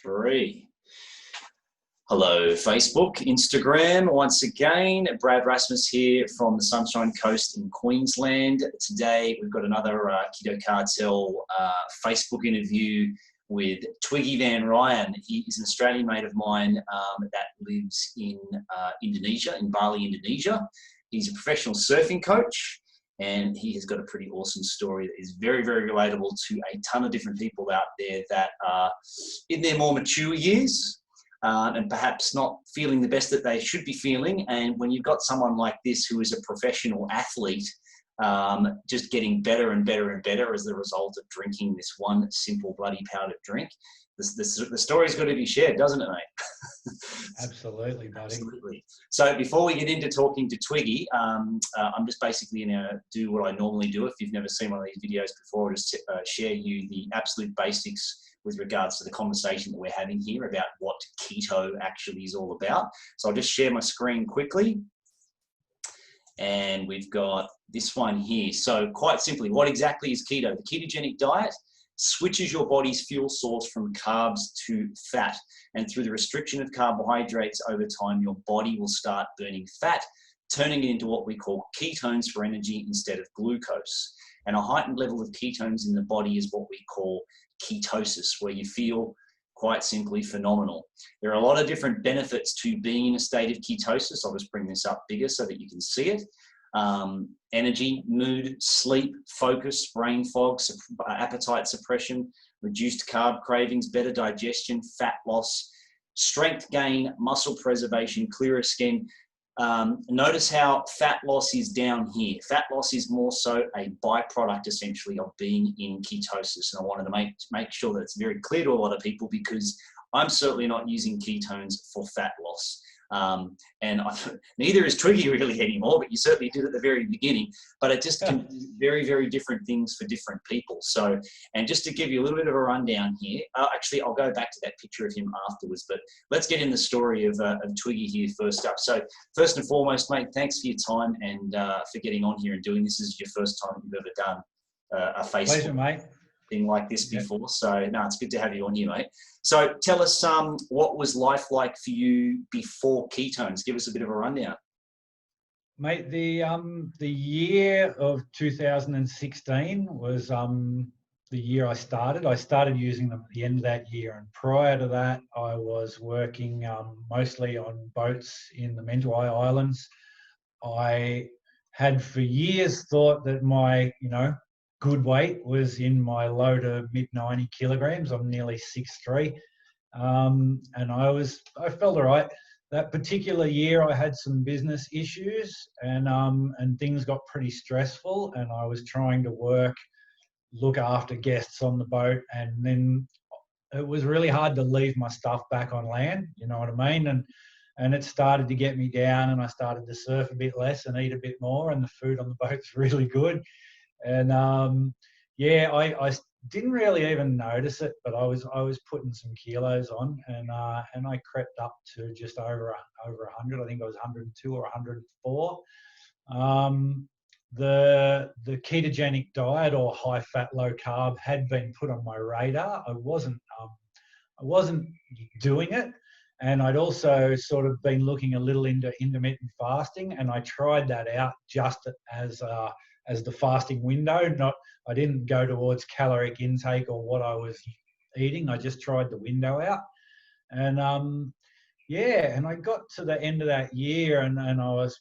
Three. Hello, Facebook, Instagram. Once again, Brad Rasmus here from the Sunshine Coast in Queensland. Today, we've got another Keto Kartel Facebook interview with Twiggy Van Ryan. He is an Australian mate of mine that lives in Indonesia, in Bali, Indonesia. He's a professional surfing coach, and he has got a pretty awesome story that is very, very relatable to a ton of different people out there that are in their more mature years. And perhaps not feeling the best that they should be feeling. And when you've got someone like this who is a professional athlete, just getting better and better and better as a result of drinking this one simple bloody powdered drink, the story's got to be shared, doesn't it, mate? Absolutely, buddy. Absolutely. So before we get into talking to Twiggy, I'm just basically going to do what I normally do. If you've never seen one of these videos before, I'll just share you the absolute basics with regards to the conversation that we're having here about what keto actually is all about. So I'll just share my screen quickly. And we've got this one here. So quite simply, what exactly is keto? The ketogenic diet switches your body's fuel source from carbs to fat. And through the restriction of carbohydrates over time, your body will start burning fat, turning it into what we call ketones for energy instead of glucose. And a heightened level of ketones in the body is what we call ketosis, where you feel quite simply phenomenal. There are a lot of different benefits to being in a state of ketosis. I'll just bring this up bigger so that you can see it. Energy, mood, sleep, focus, brain fog, appetite suppression, reduced carb cravings, better digestion, fat loss, strength gain, muscle preservation, clearer skin. Notice how fat loss is down here. Fat loss is more so a byproduct, essentially, of being in ketosis. And I wanted to make sure that it's very clear to a lot of people, because I'm certainly not using ketones for fat loss. And neither is Twiggy really anymore, but you certainly did at the very beginning. But it just can be very, very different things for different people. So, and just to give you a little bit of a rundown here, actually, I'll go back to that picture of him afterwards, but let's get in the story of Twiggy here first up. So first and foremost, mate, thanks for your time and for getting on here and doing this. This is your first time you've ever done a Facebook Pleasure, mate. thing like this before. So no, it's good to have you on here, mate. So tell us what was life like for you before ketones? Give us a bit of a rundown. Mate, the year of 2016 was the year I started. I started using them at the end of that year, and prior to that, I was working mostly on boats in the Mentawai Islands. I had for years thought that my, good weight was in my low to mid 90 kilograms. I'm nearly 6'3", and I felt all right. That particular year, I had some business issues, and things got pretty stressful. And I was trying to look after guests on the boat, and then it was really hard to leave my stuff back on land. You know what I mean? And it started to get me down, and I started to surf a bit less and eat a bit more. And the food on the boat's really good. And I didn't really even notice it, but I was putting some kilos on, and I crept up to just over 100. I think I was 102 or 104. The ketogenic diet, or high fat, low carb, had been put on my radar. I wasn't doing it, and I'd also sort of been looking a little into intermittent fasting, and I tried that out just as the fasting window. I didn't go towards caloric intake or what I was eating. I just tried the window out. And and I got to the end of that year, and I was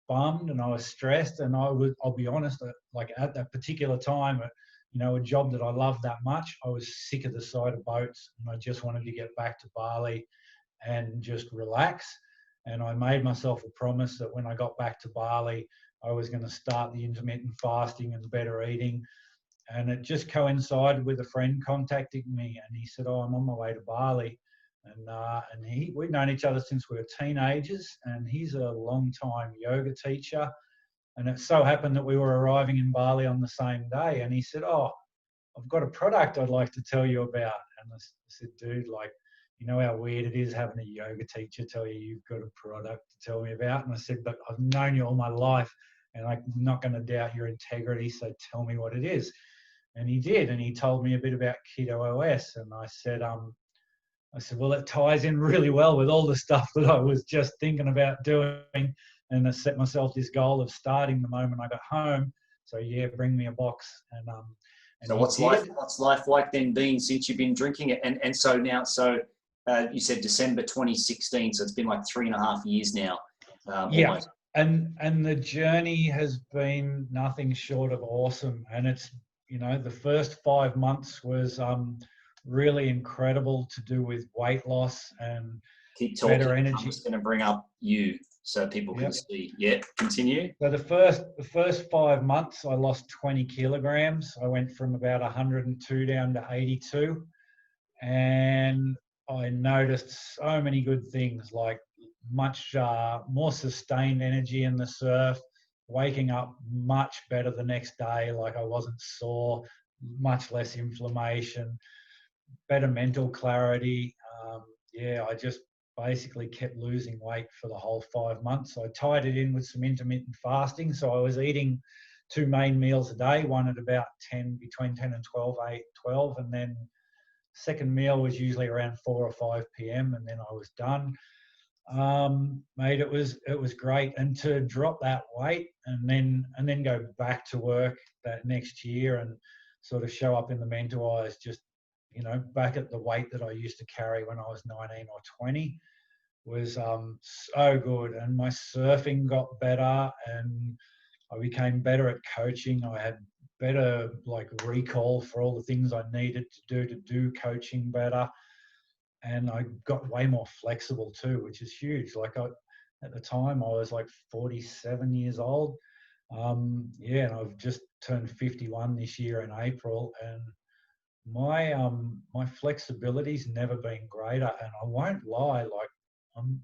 bummed and I was stressed. And I'll be honest, like at that particular time, a job that I loved that much, I was sick of the sight of boats, and I just wanted to get back to Bali and just relax. And I made myself a promise that when I got back to Bali, I was going to start the intermittent fasting and better eating. And it just coincided with a friend contacting me, and he said, "Oh, I'm on my way to Bali." And we've known each other since we were teenagers, and he's a long-time yoga teacher. And it so happened that we were arriving in Bali on the same day. And he said, "Oh, I've got a product I'd like to tell you about." And I said, "Dude, you know how weird it is having a yoga teacher tell you you've got a product to tell me about?" And I said, "But I've known you all my life, and I'm not going to doubt your integrity, so tell me what it is." And he did, and he told me a bit about Keto OS. And I said, I said, well, it ties in really well with all the stuff that I was just thinking about doing. And I set myself this goal of starting the moment I got home. So yeah, bring me a box. And So he did. what's life like then been since you've been drinking it? And so now, you said December 2016, so it's been like 3.5 years now, Yeah. almost. And the journey has been nothing short of awesome. And it's, the first 5 months was really incredible to do with weight loss and Keep talking. better I'm energy. just going to bring up you so people can see. Yeah, continue. So the first 5 months, I lost 20 kilograms. I went from about 102 down to 82, and I noticed so many good things, like much more sustained energy in the surf, waking up much better the next day, like I wasn't sore, much less inflammation, better mental clarity. I just basically kept losing weight for the whole 5 months. I tied it in with some intermittent fasting. So I was eating 2 main meals a day, one at about between 10 and 12, 8, 12. And then second meal was usually around 4 or 5 p.m. and then I was done. Mate, it was great. And to drop that weight and then go back to work that next year and sort of show up in the mental eyes just, back at the weight that I used to carry when I was 19 or 20 was so good. And my surfing got better and I became better at coaching. I had better recall for all the things I needed to do coaching better. And I got way more flexible too, which is huge. At the time I was like 47 years old. And I've just turned 51 this year in April, and my flexibility's never been greater. And I won't lie, I'm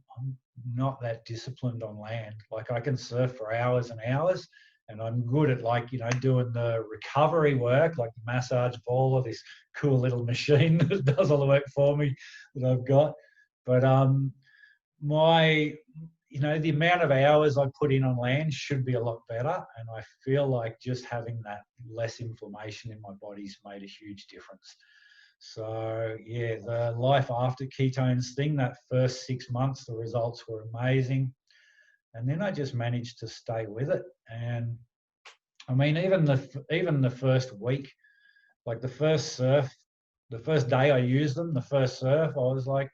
not that disciplined on land. Like I can surf for hours and hours, and I'm good at doing the recovery work, like the massage ball or this cool little machine that does all the work for me that I've got. But the amount of hours I put in on land should be a lot better. And I feel like just having that less inflammation in my body's made a huge difference. So yeah, the life after ketones thing, that first 6 months, the results were amazing. And then I just managed to stay with it. And I mean, even the first week, like the first day I used them, the first surf, I was like,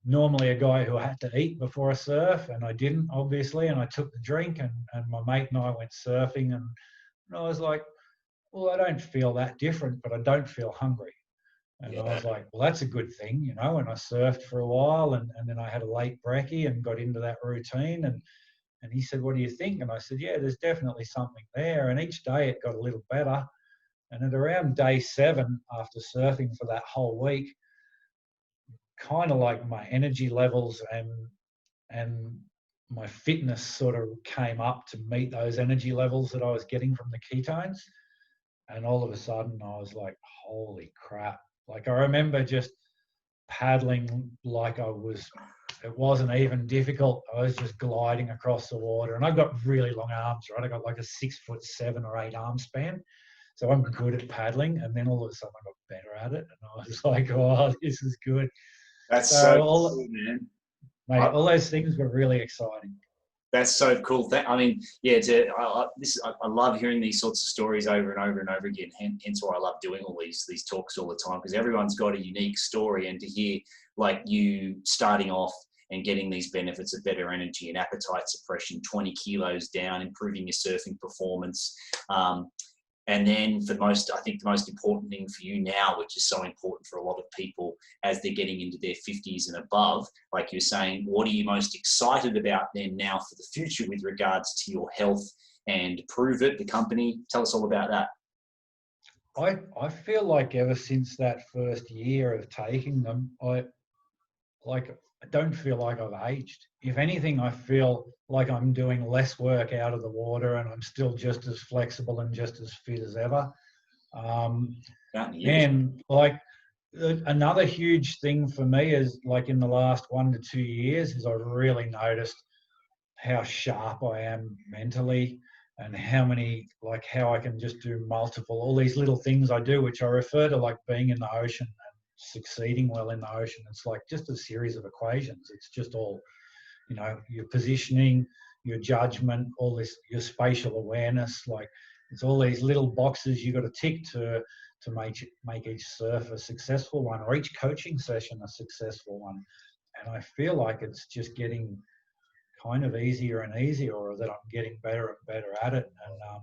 normally a guy who had to eat before a surf, and I didn't, obviously, and I took the drink, and my mate and I went surfing, and I was like, well, I don't feel that different, but I don't feel hungry. And I was like, well, that's a good thing, and I surfed for a while, and then I had a late brekkie and got into that routine, and he said, what do you think? And I said, yeah, there's definitely something there. And each day it got a little better. And at around day 7, after surfing for that whole week, kind of like my energy levels and my fitness sort of came up to meet those energy levels that I was getting from the ketones. And all of a sudden I was like, holy crap. Like I remember just paddling like it wasn't even difficult. I was just gliding across the water, and I've got really long arms, right? I got like a 6'7" or 8 arm span. So I'm good at paddling. And then all of a sudden I got better at it. And I was like, oh, this is good. That's so cool, man. Mate, all those things were really exciting. That's so cool. I mean, yeah, I love hearing these sorts of stories over and over and over again. Hence why I love doing all these talks all the time, because everyone's got a unique story. And to hear like you starting off and getting these benefits of better energy and appetite suppression, 20 kilos down, improving your surfing performance. And then I think the most important thing for you now, which is so important for a lot of people as they're getting into their 50s and above, like you're saying, what are you most excited about then now for the future with regards to your health and Pruvit, the company? Tell us all about that. I feel like ever since that first year of taking them, I don't feel like I've aged. If anything, I feel like I'm doing less work out of the water, and I'm still just as flexible and just as fit as ever. And like another huge thing for me is like in the last 1 to 2 years is I've really noticed how sharp I am mentally, and how I can just do all these little things I do, which I refer to like being in the ocean succeeding well in the ocean. It's like just a series of equations. It's just all, you know, your positioning, your judgment, all this, your spatial awareness. Like it's all these little boxes you got to tick to make each surf a successful one, or each coaching session a successful one. And I feel like it's just getting kind of easier and easier, or that I'm getting better and better at it. And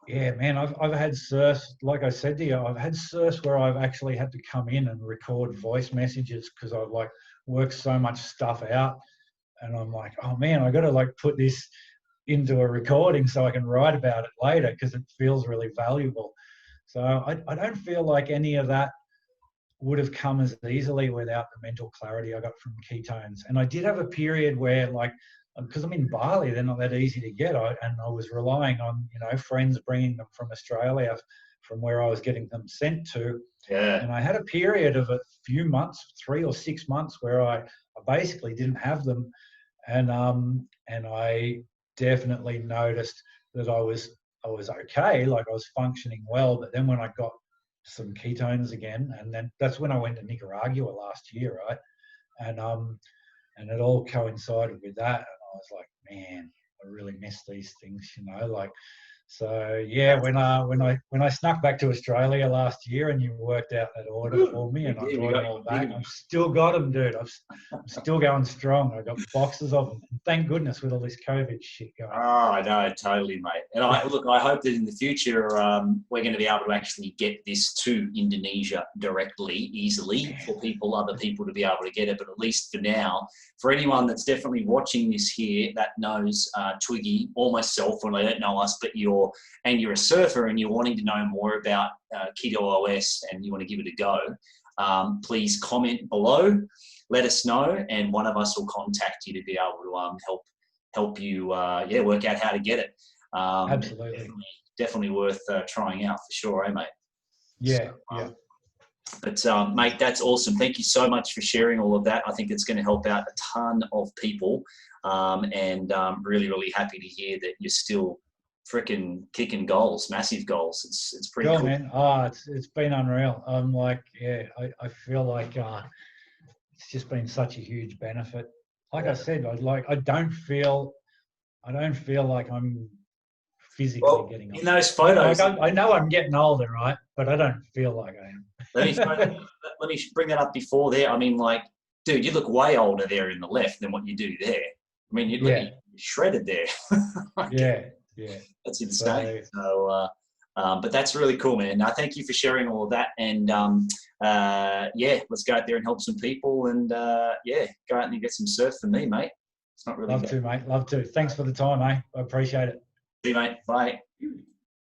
yeah, man, I've had surfs, like I said to you, I've had surfs where I've actually had to come in and record voice messages because I've like worked so much stuff out, and I'm like, oh man, I got to like put this into a recording so I can write about it later because it feels really valuable. So I don't feel like any of that would have come as easily without the mental clarity I got from ketones. And I did have a period where, like, because I'm in Bali, they're not that easy to get. And I was relying on, you know, friends bringing them from Australia, from where I was getting them sent to. Yeah. And I had a period of a few months, 3 or 6 months, where I basically didn't have them. And I definitely noticed that I was okay, like I was functioning well. But then when I got some ketones again, and then that's when I went to Nicaragua last year, right? And it all coincided with that, and I was like, man, I really miss these things, you know, like. So yeah, when I snuck back to Australia last year, and you worked out that order for me, and I brought them all back, I've still got them, dude. I'm still going strong. I got boxes of them. And thank goodness with all this COVID shit going. Oh, I know, totally, mate. And I hope that in the future we're going to be able to actually get this to Indonesia directly, easily, for other people to be able to get it. But at least for now, for anyone that's definitely watching this here that knows Twiggy or myself, when they don't know us, but you're a surfer and you're wanting to know more about Keto OS and you want to give it a go, please comment below, let us know, and one of us will contact you to be able to help you work out how to get it. Absolutely. Definitely worth trying out for sure, mate? Yeah, so, yeah. But mate, that's awesome. Thank you so much for sharing all of that. I think it's going to help out a ton of people, and really, really happy to hear that you're still freaking kicking goals, massive goals. It's pretty cool, man. It's been unreal. I'm like, yeah, I feel like it's just been such a huge benefit. Like I said, I don't feel like I'm physically getting older. In those photos, like I know I'm getting older, right? But I don't feel like I am. let me bring that up before there. I mean, like, dude, you look way older there in the left than what you do there. I mean, you're shredded there. Yeah. That's insane. So, but that's really cool, man. Now, thank you for sharing all of that. And let's go out there and help some people. And go out and get some surf for me, mate. It's not really Love to, mate. Love to. Thanks for the time, eh? I appreciate it. See you, mate. Bye.